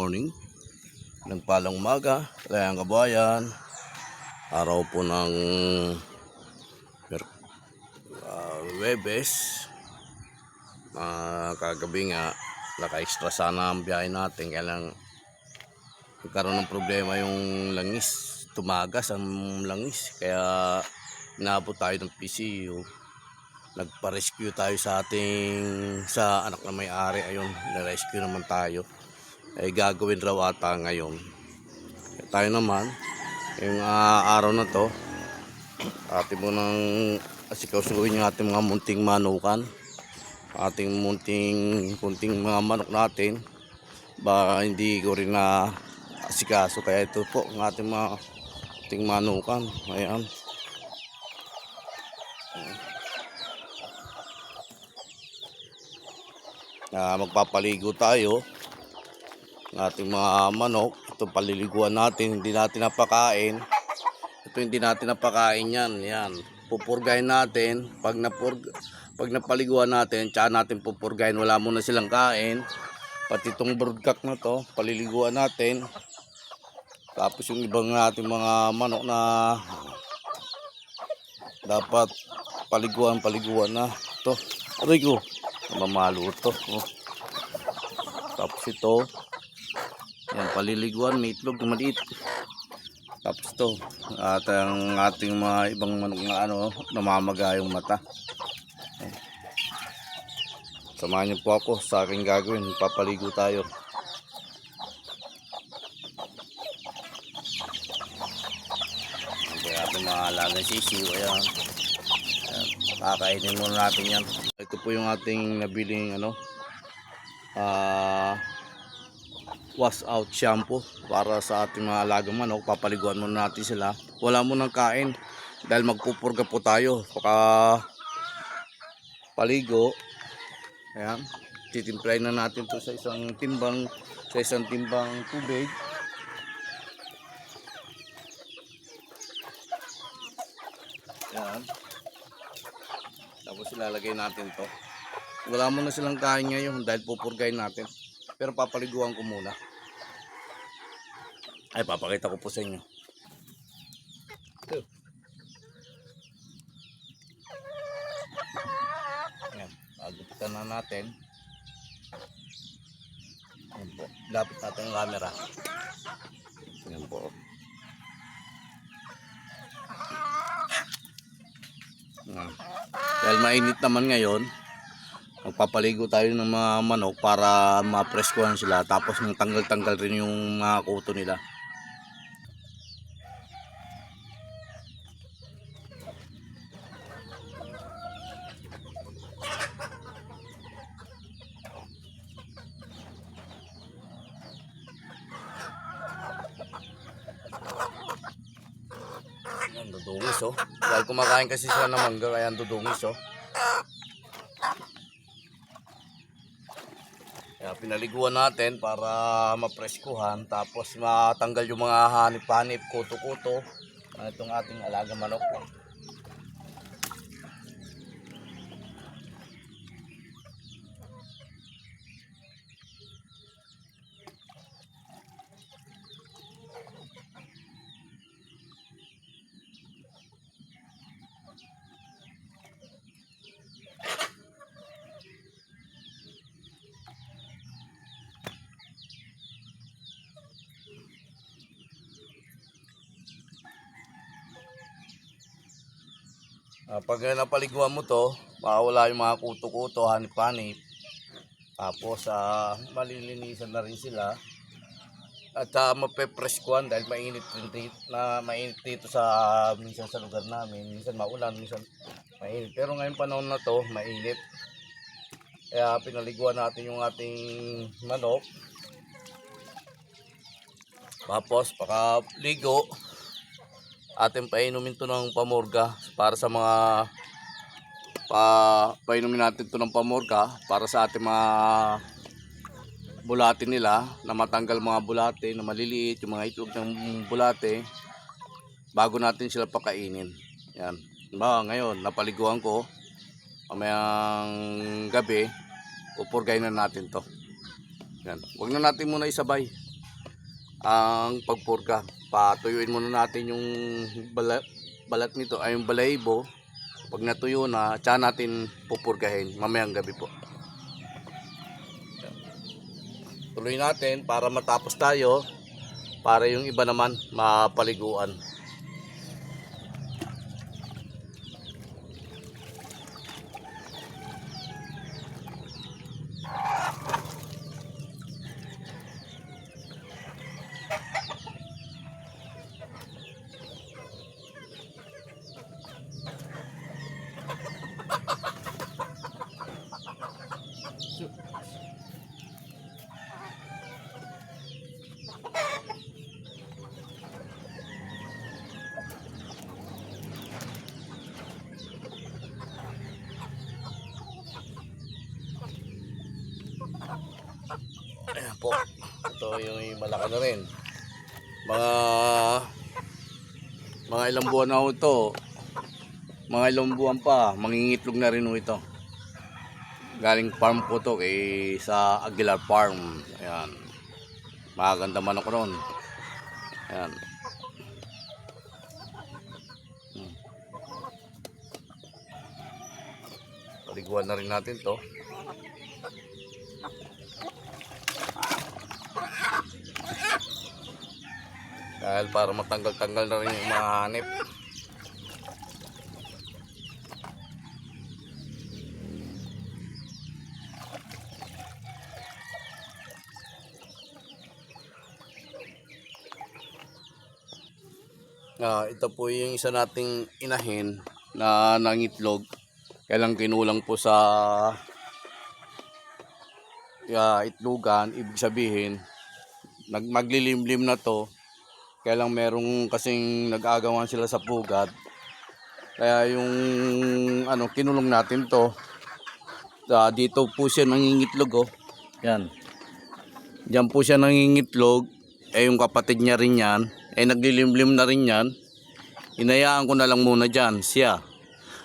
morning. Nagpalang umaga, kayang kabayan. Araw po ng Webes. Kagabi nga, naka-extra sana ang biyahe natin. Kaya lang, nagkaroon ng problema yung langis. Tumagas ang langis. Kaya, inabot tayo ng PCU. Nagpa-rescue tayo sa anak na may-ari. Ayun, na-rescue naman tayo. Gagawin raw ata ngayon. Tayo naman, yung araw na to, atin mo nang asikasuhin yung ating mga munting manukan, ating kunting mga manok natin, ba hindi ko rin na asikaso. Kaya ito po ang ating mga munting manukan. Ayan. Magpapaligo tayo ng ating mga manok. Ito paliliguan natin, hindi natin napakain. Ito hindi natin napakain yan. Yan. Pupurgahin natin. Pag napaliguan natin, tsaka natin pupurgahin. Wala muna silang kain. Pati itong broodcock na to, paliliguan natin. Tapos yung ibang natin mga manok na dapat paliguan na. Ito. Aray ko. Mamalo ito. Oh. Tapos ito. Yan, paliliguan. May itlog na maliit. Tapos ito. At ang ating mga ibang manok na namamaga yung mata. Samahan niyo po ako sa aking gagawin. Papaligo tayo. Kaya ating mga alagang sisiw. Ayan. Kakainin muna natin yan. Ito po yung ating nabiling wash out shampoo para sa ating mga alagang manok. Papaliguan muna natin sila. Wala munang kain dahil magpupurga po tayo. Paligo. Ayan. Titimplahin na natin to sa isang timbang tubig. Ayan. Tapos ilalagay natin to. Wala muna silang kain ngayon dahil pupurgahin natin. Pero papaliguan ko muna. Ay, papakita ko po sa inyo. Ito. Ayan. Agupitan na natin. Ayan po. Lapit natin ang camera. Ayan po. Ayan. Dahil mainit naman ngayon, magpapaligo tayo ng mga manok para ma-preskuhan sila. Tapos tanggal-tanggal rin yung mga kuto nila. Ayan, dudungis oh. Dahil kumakain kasi sila ng mangga, kaya dudungis oh. Kaya pinaliguan natin para mapreskuhan, tapos matanggal yung mga hanip-hanip, kuto-kuto na itong ating alaga manok. Pag napaliguan mo to, mawala yung mga kuto-kuto, hanip-hanip. Tapos malilinisan na rin sila. At mapepreskuhan dahil mainit dito minsan sa lugar namin. Minsan maulan, minsan mainit. Pero ngayong panahon na to, mainit. Kaya pinaliguan natin yung ating manok. Tapos pakaligo, ating painumin to ng pamorga para sa mga painumin natin to ng pamorga para sa ating mga bulate nila, na matanggal mga bulate na maliliit, yung mga itlog ng bulate, bago natin sila pakainin. Yan. Ngayon napaliguan ko, mamayang gabi pupurgahin na natin to. Yan. Huwag na natin muna isabay. ang pagpurga. Patuyuin muna natin yung balat nito ay yung balahibo. Pag natuyo na, tsaka natin pupurgahin mamayang gabi po. Tuloy natin para matapos tayo, para yung iba naman mapaliguan. Ayan po. Ito yung malaki na rin. Mga ilang buwan na ito. Mga ilang buwan pa, mangingitlog na rin ito. Galing farm po to sa Aguilar Farm. Ayan. Maganda manok ron. Ayan. Paliguan na rin natin to. Dahil para matanggal-tanggal na rin yung mga hanip. Ito po yung isa nating inahin na nangitlog. Kailang kinulang po sa itlogan. Ibig sabihin, maglilimlim na to. Kailang merong kasing nag-aagawan sila sa pugad. Kaya yung kinulong natin to. Dito po siya nangingitlog, oh. Yan. Diyan po siya nangingitlog. Yung kapatid niya rin yan. Naglilimlim na rin yan. Inayaan ko na lang muna dyan. Siya.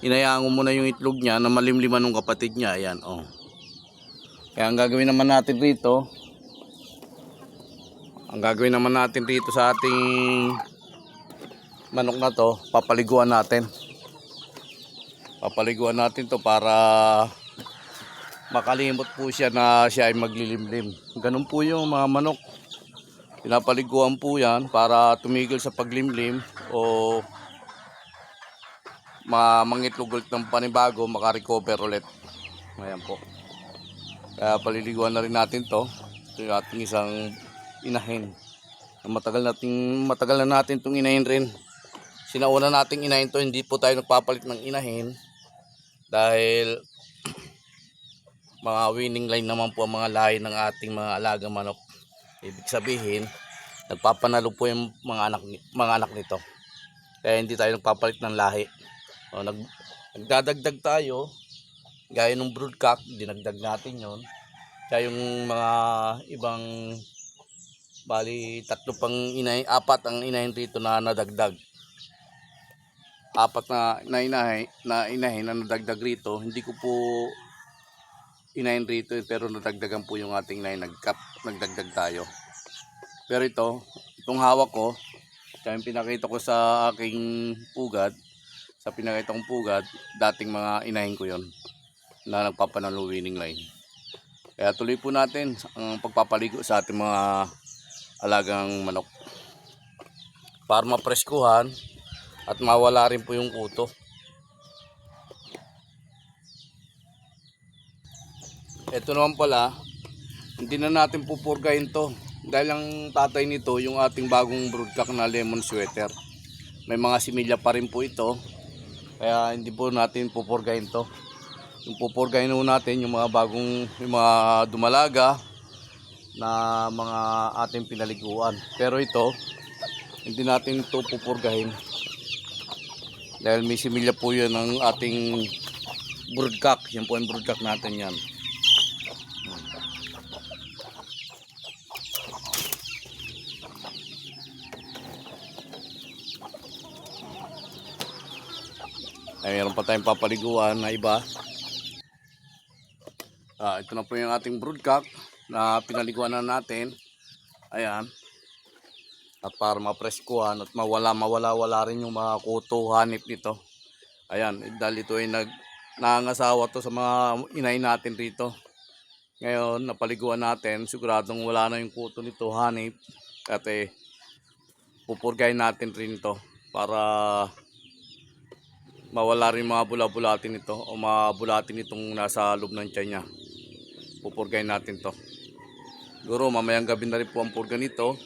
Inayaan ko muna yung itlog niya na malimliman ng kapatid niya. Ayan, oh. Kaya ang gagawin naman natin rito, sa ating manok na to, papaliguan natin. Papaliguan natin to para makalimot po siya na siya ay maglilimlim. Ganun po yung mga manok. Pinapaliguan po yan para tumigil sa paglimlim o mangitlog ulit ng panibago, makarecover ulit. Ayan po. Kaya paliliguan na rin natin to. Ito yung ating isang inahin. Matagal na natin itong inahin rin. Sinauna nating inahin to, hindi po tayo nagpapalit ng inahin. Dahil mga winning line naman po ang mga lahi ng ating mga alagang manok. Ibig sabihin, nagpapanalo po yung mga anak nito. Kaya hindi tayo nagpapalit ng lahi. Nagdadagdag tayo. Gaya ng broodcock, dinagdag natin yon. Kaya yung mga ibang bali apat ang inahin rito na nadagdag. Apat na inahin na nadagdag rito. Hindi ko po inahin rito pero nadagdagan po yung ating inahin, nagdagdag tayo. Pero itong hawak ko, kaya yung pinakita ko sa aking pugad, dating mga inahin ko yon na nagpapanalo winning line. Kaya tuloy po natin ang pagpapaligo sa ating mga alagang manok para mapreskuhan at mawala rin po yung kuto. Ito naman pala, hindi na natin pupurgahin to dahil ang tatay nito yung ating bagong broodcock na lemon sweater. May mga similya pa rin po ito, kaya hindi po natin pupurgahin to. Yung pupurgahin natin yung mga dumalaga na mga ating pinaliguan. Pero ito, hindi natin ito pupurgahin dahil may similya po yun ng ating broodcock. Yan po yung broodcock natin yan. Mayroon pa tayong papaliguan na iba. Ito na po yung ating broodcock na pinaliguan na natin. Ayan. at para mapreskuhan at mawala rin yung mga kuto hanip nito. Ayan, dahil ito ay nangangasawa to sa mga inay natin rito. Ngayon, napaliguan natin, siguradong wala na yung kuto nito hanip. At pupurgayin natin rin to para mawala rin mga bula-bulatin nito o mga bulatin itong nasa loob ng tiyan niya. Pupurgayin natin to. Siguro mamayang gabi na rin po ang purga nito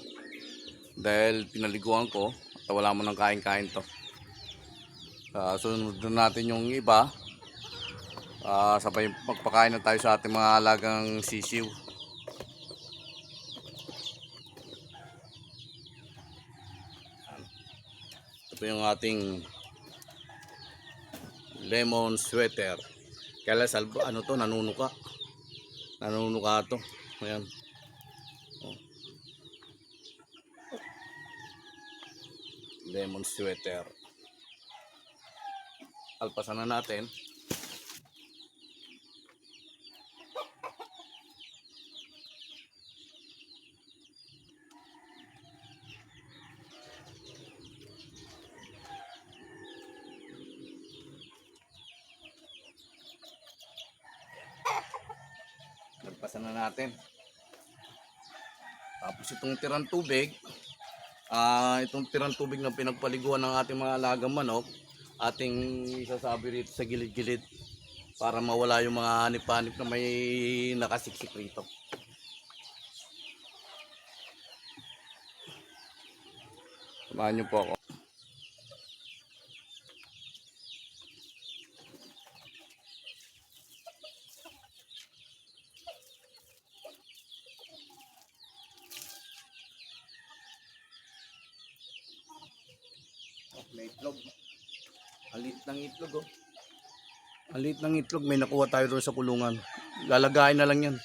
dahil pinaliguan ko at wala mo nang kain-kain to. Sunod na natin yung iba. Sabay magpakain na tayo sa ating mga alagang sisiw. Ito po yung ating lemon sweater. Kaya ano to, nanunuka to. Ayan. Lemon sweater. Alpasan na natin. Alpasan na natin. Tapos itong tirang tubig, na pinagpaliguan ng ating mga alagang manok, ating isasabi rito sa gilid-gilid para mawala yung mga hanip-hanip na may nakasiksik rito. Samahan niyo po ako. May itlog. Alit ng itlog, oh. Alit ng itlog. May nakuha tayo doon sa kulungan. Lalagayin na lang yan.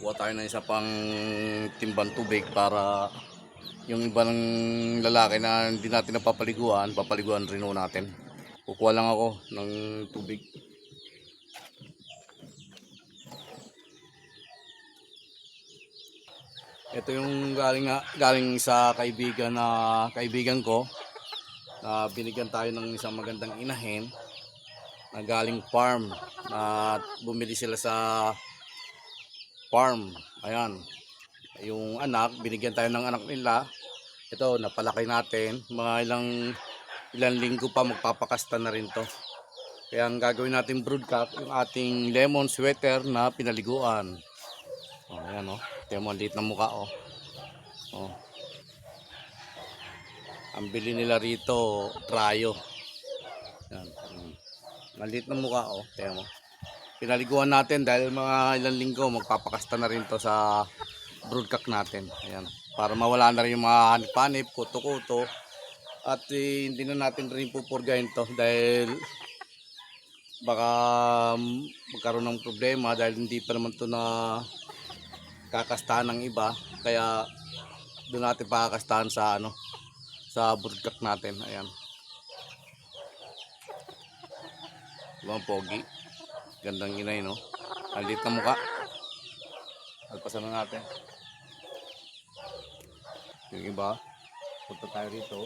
Kuha tayo ng isa pang timbang tubig para yung iba ng lalaki na hindi natin napapaliguan, papaliguan rin natin. Kukuha lang ako ng tubig. Ito yung galing sa kaibigan ko na binigyan tayo ng isang magandang inahin na galing farm at bumili sila sa farm. Ayan. Yung anak, binigyan tayo ng anak nila. Ito, napalaki natin. Mga ilang linggo pa magpapakasta na rin to. Kaya ang gagawin natin broodcock, yung ating lemon sweater na pinaliguan. Ayan, oh. Ito mo, liit na mukha, oh. Ang bili nila rito, trayo. Ayan. Maliit na mukha, oh. Ito mo. Pinaliguan natin dahil mga ilang linggo magpapakasta na rin to sa broodcock natin. Ayan. Para mawala na rin yung mga hanip-hanip, kuto-kuto At hindi na natin rin pupurgahin to dahil baka magkaroon ng problema dahil hindi pa naman to na kakastahan ng iba. Kaya doon natin pakakastahan sa sa broodcock natin. Ayan. Ibang pogi. Gandang inay, no? Alit na mukha. Alpasan na natin. Yung iba, punta tayo rito.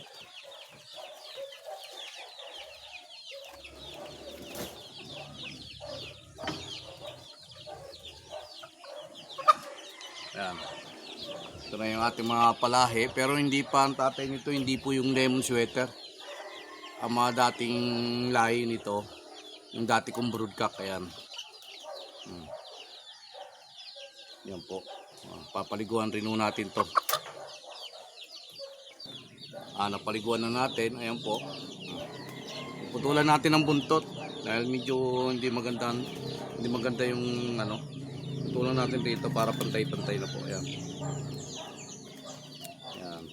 Ayan. Ito na yung ating mga palahi. Pero hindi pa ang tatay nito, hindi po yung lemon sweater. Ang mga dating lahi nito, yung dati kong broodcock. Ayan. Yan po. Papaliguan rin natin to. Napaliguan na natin. Ayan po. Putulan natin ang buntot dahil medyo hindi maganda yung putulan natin dito para pantay-pantay na po. Ayan. Ayan.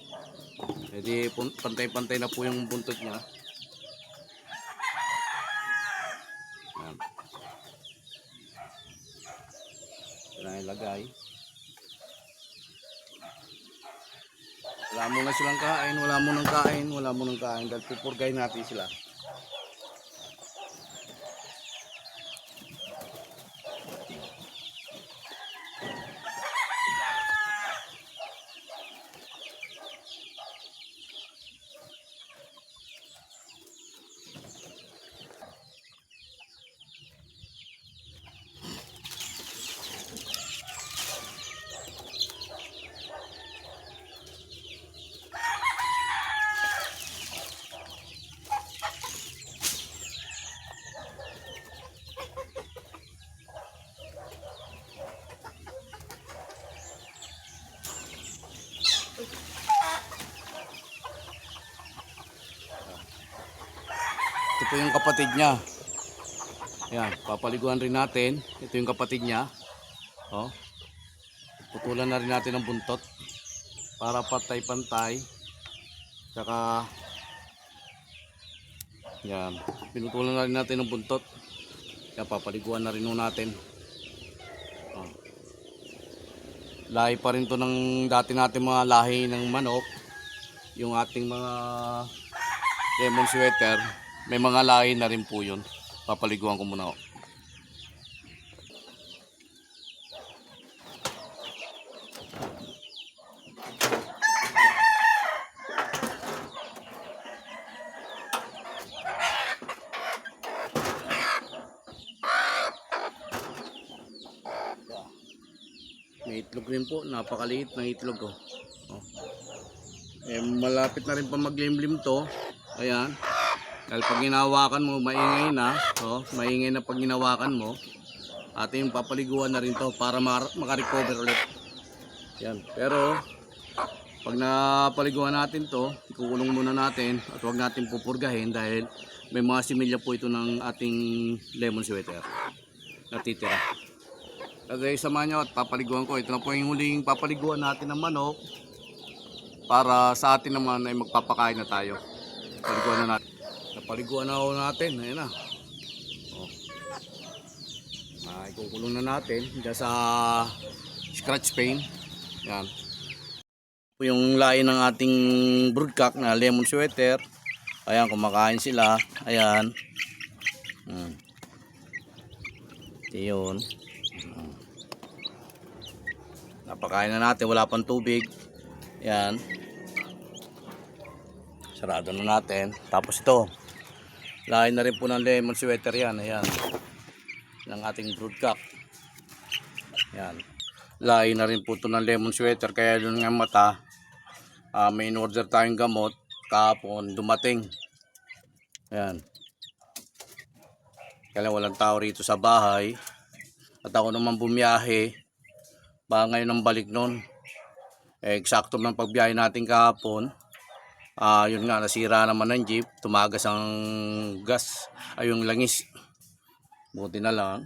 Jadi pantay-pantay na po yung buntot niya. Ayan. Ito na ilagay. Wala muna silang kain, wala munang kain dahil pupurgahin natin sila. Ito po yung kapatid niya. Ayan, papaliguan rin natin. Ito yung kapatid niya. Oh. Putulan na rin natin ang buntot para pantay-pantay. Saka yan, pinutulan na rin natin ang buntot. Yan, papaliguan na rin natin. Oh. Lahi pa rin to ng dati natin mga lahi ng manok. Yung ating mga lemon sweater, may mga lahi na rin po yun. Papaliguan ko muna. May itlog rin po, napakaliit ng itlog. Oh. Malapit na rin pa maglimlim to. Ayan. Dahil pag ginawakan mo, maingay na. Maingay na pag ginawakan mo. Ating papaliguan na rin to para makarecover ulit. Yan. Pero pag napaliguan natin to, ikukulong muna natin at huwag natin pupurgahin dahil may mga similya po ito ng ating lemon sweater natitira. Okay, samahan nyo at papaliguan ko. Ito na po yung huling papaliguan natin ng manok para sa atin naman ay magpapakain na tayo. Paliguan na natin. Napaliguan na natin. Ayan na. Ikukulong na natin dyan sa scratch pane. Yan. Yung lahi ng ating broodcock na lemon sweater. Ayan, kumakain sila. Ayan. Ito yun. Napakain na natin, wala pang tubig. Yan. Sarado na natin. Tapos ito, lahi na rin po ng lemon sweater yan. Ayan. Ng ating broodcock. Yan. Lahi na rin po ito ng lemon sweater. Kaya doon nga mata, may in-order tayong gamot. Kahapon, dumating. Ayan. Kaya walang tao rito sa bahay. At ako naman bumiyahe. Baka ngayon ang balik nun. Eksakto ng pagbiyahe natin kahapon. Yun nga, nasira naman ng jeep. Tumagas ang gas. Yung langis. Buti na lang.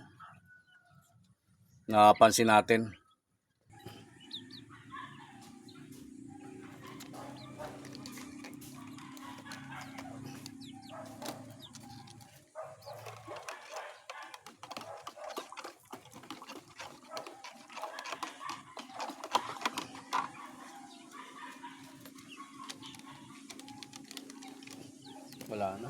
Napansin natin. Wala na.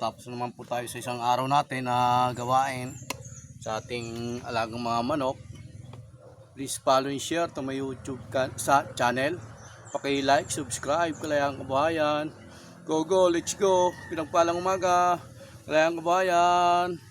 Tapos naman po tayo sa isang araw natin na gawain sa ating alagang mga manok. Please follow and share to my YouTube channel. Paki-like, subscribe, Kalayaan Kabuhayan. Go, go, let's go. Pinagpalang umaga, Kalayaan Kabuhayan.